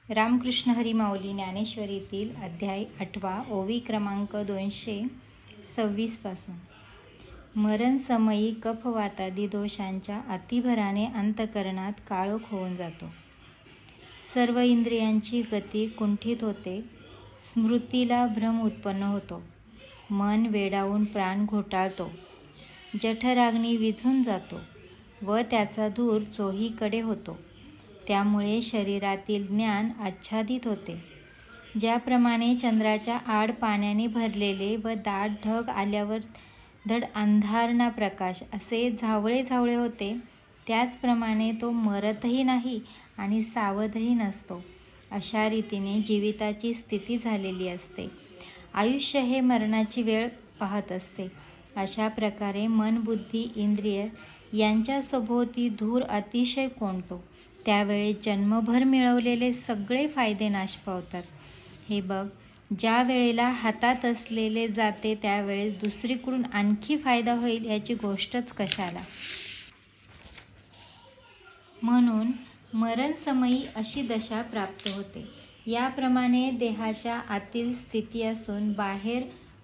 रामकृष्ण हरी माऊली ज्ञानेश्वरीतील अध्याय 8 ओवी क्रमांक 226 पासून. मरण समयी कफवातादी दोषांच्या अतिभराने अंतकरणात काळोख होऊन जातो. सर्व इंद्रियांची गती कुंठित होते. स्मृतीला भ्रम उत्पन्न होतो. मन वेडावून प्राण घोटाळतो. जठराग्नी विझून जातो व त्याचा धूर चोहीकडे होतो. त्यामुळे शरीरातील ज्ञान आच्छादित होते. ज्याप्रमाणे चंद्राच्या आड पाण्याने भरलेले व दाट ढग आल्यावर धड अंधार ना प्रकाश असे झावळे झावळे होते, त्याचप्रमाणे तो मरतही नाही आणि सावधही नसतो. अशा रीतीने जीविताची स्थिती झालेली असते. आयुष्य हे मरणाची वेळ पाहत असते. अशा प्रकारे मन, बुद्धी, इंद्रिय यांच्या सभोवती धूर अतिशय कोंडतो. त्यावेळी जन्मभर मिळवलेले सगळे फायदे नाश पावतात. हे बघ, ज्या वेळेला हातात असलेले जाते त्यावेळेस दुसरीकडून आणखी फायदा होईल याची गोष्टच कशाला. म्हणून मरणसमयी अशी दशा प्राप्त होते. याप्रमाणे देहाच्या आतील स्थिती असून बाहेर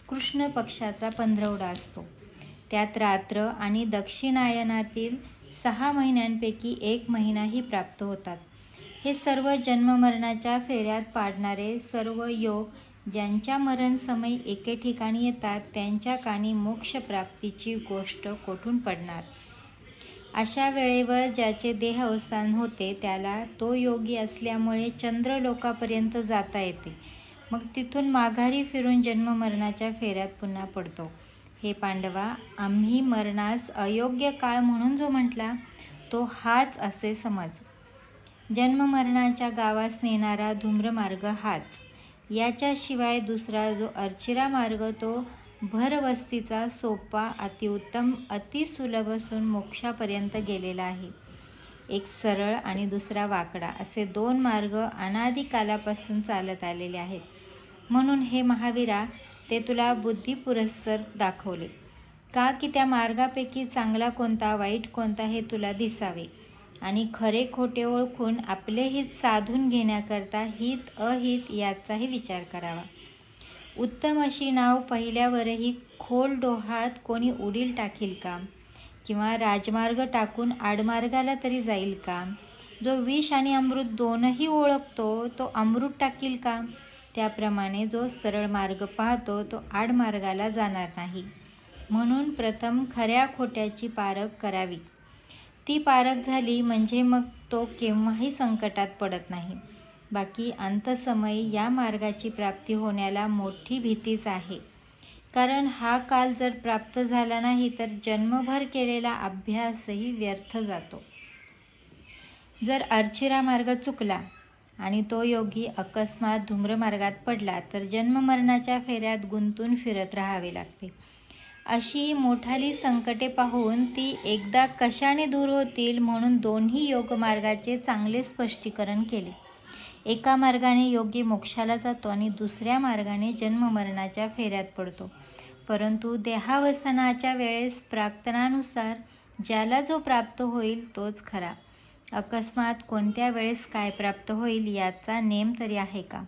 कृष्ण पक्षाचा पंधरवडा असतो. त्यात रात्र आणि दक्षिणायनातील 6 महिन्यांपैकी 1 महिनाही प्राप्त होतात. हे सर्व जन्ममरणाच्या फेऱ्यात पाडणारे सर्व योग ज्यांच्या मरणसमयी एके ठिकाणी येतात त्यांच्या कानी मोक्षप्राप्तीची गोष्ट कोठून पडणार. अशा वेळेवर ज्याचे देह अवसान होते त्याला तो योगी असल्यामुळे चंद्रलोकापर्यंत जाता येते. मग तिथून माघारी फिरून जन्ममरणाच्या फेऱ्यात पुन्हा पडतो. हे पांडवा, आम्ही मरणास अयोग्य काळ म्हणून जो म्हटला तो हाच असे समज. जन्ममरणाच्या गावास नेणारा धूम्रमार्ग हाच. याच्याशिवाय दुसरा जो अर्चिरा मार्ग तो भरवस्तीचा, सोपा, अतिउत्तम, अतिसुलभ असून मोक्षापर्यंत गेलेला आहे. एक सरळ आणि दुसरा वाकडा असे 2 मार्ग अनादी कालापासून चालत आलेले आहेत. म्हणून हे महावीरा, ते तुला बुद्धिपुरस्सर दाखवले. का की त्या मार्गापैकी चांगला कोणता, वाईट कोणता हे तुला दिसावे आणि खरे खोटे ओळखून आपले हित साधून घेण्याकरता हित अहित याचाही विचार करावा. उत्तम अशी नाव पहिल्यावरही खोल डोहात कोणी उडील टाकील का? किंवा राजमार्ग टाकून आडमार्गाला तरी जाईल का? जो विष आणि अमृत दोनही ओळखतो तो अमृत टाकील का? त्याप्रमाणे जो सरळ मार्ग पाहतो तो आडमार्गाला जाणार नाही. म्हणून प्रथम खऱ्या खोट्याची पारख करावी. ती पारख झाली म्हणजे मग तो केव्हाही संकटात पडत नाही. बाकी अंतसमयी या मार्गाची प्राप्ती होण्याला मोठी भीतीच आहे. कारण हा काल जर प्राप्त झाला नाही तर जन्मभर केलेला अभ्यासही व्यर्थ जातो. जर अर्चिरा मार्ग चुकला आणि तो योगी अकस्मात धूम्रमार्गात पडला तर जन्ममरणाच्या फेऱ्यात गुंतून फिरत राहावे लागते. अशी मोठाली संकटे पाहून ती एकदा कशाने दूर होतील म्हणून दोन्ही योगमार्गाचे चांगले स्पष्टीकरण केले. एका मार्गाने योगी मोक्षाला जातो आणि दुसऱ्या मार्गाने जन्ममरणाच्या फेऱ्यात पडतो. परंतु देहावसानाच्या वेळेस प्राक्तनानुसार ज्याला जो प्राप्त होईल तोच खरा. अकस्मात कोणत्या वेळेस काय प्राप्त होईल याचा नेम तरी आहे का?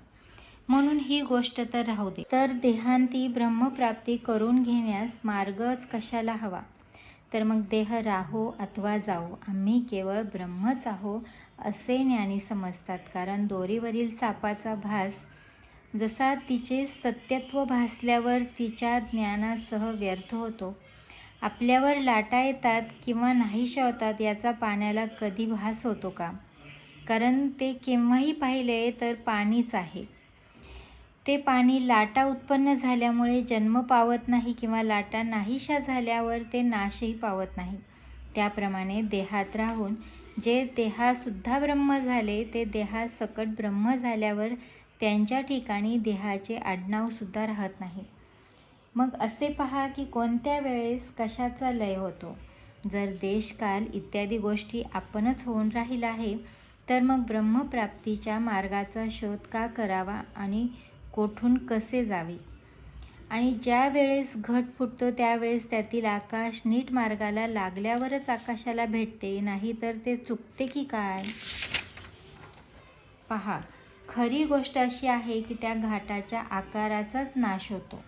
म्हणून ही गोष्ट तर राहू दे. तर देहांती ब्रह्मप्राप्ती करून घेण्यास मार्गच कशाला हवा? तर मग देह राहो अथवा जाओ, आम्ही केवळ ब्रह्मच आहो असे ज्ञानी समजतात. कारण दोरीवरील सापाचा भास जसा तिचे सत्यत्व भासल्यावर तिच्या ज्ञानासह व्यर्थ होतो, आपल्यावर लाटा येतात किंवा नाहीशा होतात याचा पाण्याला कधी भास होतो का? कारण ते केव्हाही पाहिले तर पाणीच आहे. ते पाणी लाटा उत्पन्न झाल्यामुळे जन्म पावत नाही किंवा लाटा नाहीशा झाल्यावर ते नाशही पावत नाही. त्याप्रमाणे देहात राहून जे देहासुद्धा ब्रह्म झाले ते देहासकट ब्रह्म झाल्यावर त्यांच्या ठिकाणी देहाचे आडनावसुद्धा राहत नाही. मग असे पहा की कोणत्या वेळेस कशाचा लय होतो. जर देशकाल इत्यादी गोष्टी आपणच होऊन राहिला आहे तर मग ब्रह्मप्राप्तीच्या मार्गाचा शोध का करावा आणि कोठून कसे जावे? आणि ज्या वेळेस घट फुटतो त्यावेळेस त्यातील आकाश नीट मार्गाला लागल्यावरच आकाशाला भेटते, नाही तर ते चुकते की काय? पहा, खरी गोष्ट अशी आहे की त्या घाटाच्या आकाराचाच नाश होतो.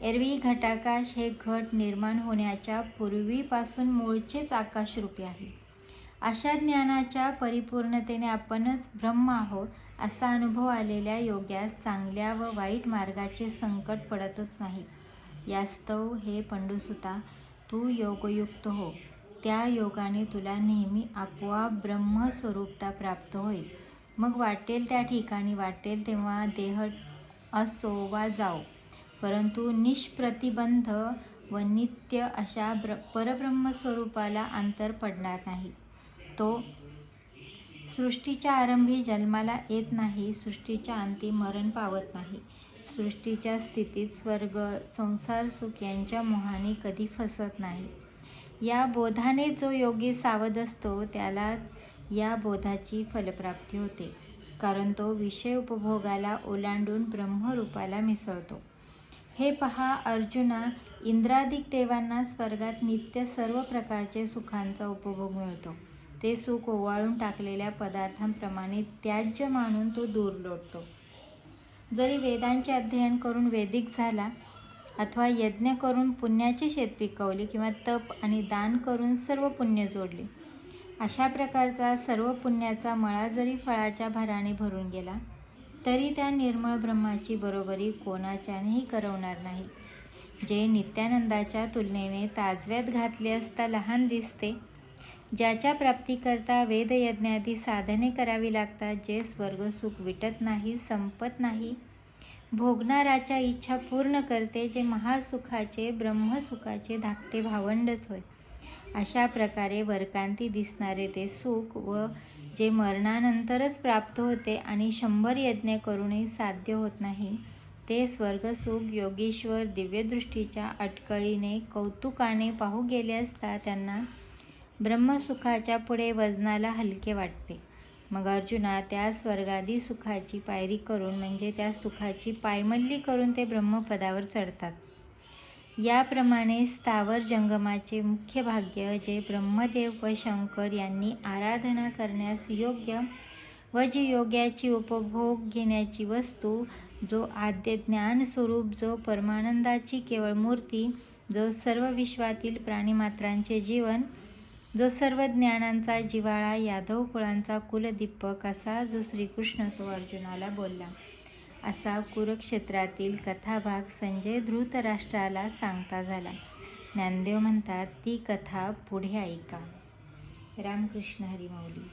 एरवी घटाकाश हे घट निर्माण होण्याच्या पूर्वीपासून मूळचेच आकाशरूपी आहे. अशा ज्ञानाच्या परिपूर्णतेने आपणच ब्रह्म आहोत असा अनुभव आलेल्या योग्यास चांगल्या व वाईट मार्गाचे संकट पडतच नाही. यास्तव हे पंडुसुता, तू योगयुक्त हो. त्या योगाने तुला नेहमी आपोआप ब्रह्मस्वरूपता प्राप्त होईल. मग वाटेल त्या ठिकाणी वाटेल तेव्हा देह असो वा जाओ, परंतु निष्प्रतिबंध व नित्य अशा परब्रह्मस्वरूपाला अंतर पडणार नाही. तो सृष्टीच्या आरंभी जन्माला येत नाही, सृष्टीच्या अंती मरण पावत नाही. सृष्टीच्या स्थितीत स्वर्ग, संसार सुख यांच्या मोहाने कधी फसत नाही. या बोधाने जो योगी सावध असतो त्याला या बोधाची फलप्राप्ती होते, कारण तो विषय उपभोगाला ओलांडून ब्रह्मरूपाला मिसळतो. हे पहा अर्जुना, इंद्रादिक देवांना स्वर्गात नित्य सर्व प्रकारचे सुखांचा उपभोग मिळतो. ते सुख ओवाळून टाकलेल्या पदार्थांप्रमाणे त्याज्य मानून तो दूर लोटतो. जरी वेदांचे अध्ययन करून वैदिक झाला, अथवा यज्ञ करून पुण्याची शेत पिकवली, किंवा तप आणि दान करून सर्व पुण्य जोडले, अशा प्रकारचा सर्व पुण्याचा मळा जरी फळाच्या भराने भरून गेला, तरी त्या निर्मळ ब्रह्माची बरोबरी कोणाच्यानेही करवणार नाही. जे नित्यानंदाच्या तुलनेने ताजव्यात घातले असता लहान दिसते, ज्याच्या प्राप्तीकरता वेदयज्ञादी साधने करावी लागतात, जे स्वर्गसुख विटत नाही, संपत नाही, भोगणाराच्या इच्छा पूर्ण करते, जे महासुखाचे ब्रह्मसुखाचे धाकटे भावंडच होय, अशा प्रकारे वरकांती दिसणारे ते सुख व जे मरणानंतरच प्राप्त होते आणि 100 यज्ञ करूनही साध्य होत नाही, ते स्वर्गसुख योगीश्वर दिव्यदृष्टीच्या अटकळीने कौतुकाने पाहू गेले असता त्यांना ब्रह्मसुखाच्या पुढे वजनाला हलके वाटते. मग अर्जुना, त्या स्वर्गादी सुखाची पायरी करून म्हणजे त्या सुखाची पायमल्ली करून ते ब्रह्मपदावर चढतात. याप्रमाणे स्थावर जंगमाचे मुख्य भाग्य, जे ब्रह्मदेव व शंकर यांनी आराधना करण्यास योग्य व जी योग्याची उपभोग घेण्याची वस्तू, जो आद्य ज्ञानस्वरूप, जो परमानंदाची केवळ मूर्ती, जो सर्व विश्वातील प्राणिमात्रांचे जीवन, जो सर्व ज्ञानांचा जिव्हाळा, यादव कुळांचा कुलदीपक, असा जो श्रीकृष्ण तो अर्जुनाला बोलला. असा कुरुक्षेत्रातील कथाभाग संजय धृतराष्ट्राला सांगता झाला. ज्ञानदेव म्हणतात, ती कथा पुढे ऐका. रामकृष्ण हरी माऊली.